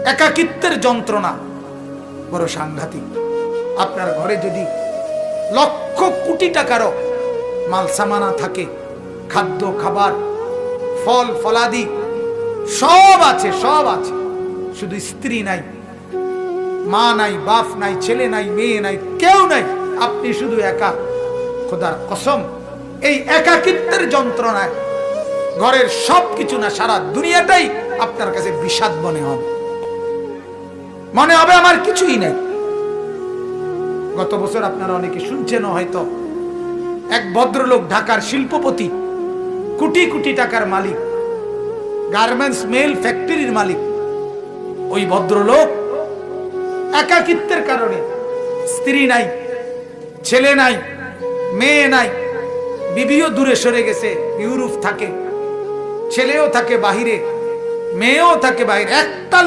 একাকিত্বের যন্ত্রণা বড় সাংঘাতিক। আপনার ঘরে যদি লক্ষ কোটি টাকারও মাল সামানা থাকে, খাদ্য খাবার ফল ফলাদি সব আছে, শুধু স্ত্রী নাই, মা নাই, বাপ নাই, ছেলে নাই, মেয়ে নাই, কেউ নাই, আপনি শুধু একা, খোদার কসম এই একাকিত্বের যন্ত্রণায় ঘরের সবকিছু না, সারা দুনিয়াটাই আপনার কাছে বিষাদ মনে হবে আমার কিছুই নাই। গত বছর আপনারা অনেকে শুনছেন হয়তো, এক ভদ্রলোক ঢাকার শিল্পপতি, কোটি কোটি টাকার মালিক, গার্মেন্টস মেল ফ্যাক্টরির মালিক, ওই ভদ্রলোক একাকিত্বের কারণে স্ত্রী নাই, ছেলে নাই, মেয়ে নাই, বিবিও দূরে সরে গেছে, ইউরোপ থাকে, ছেলেও থাকে বাহিরে, মেয়েও থাকে বাইরে, একটা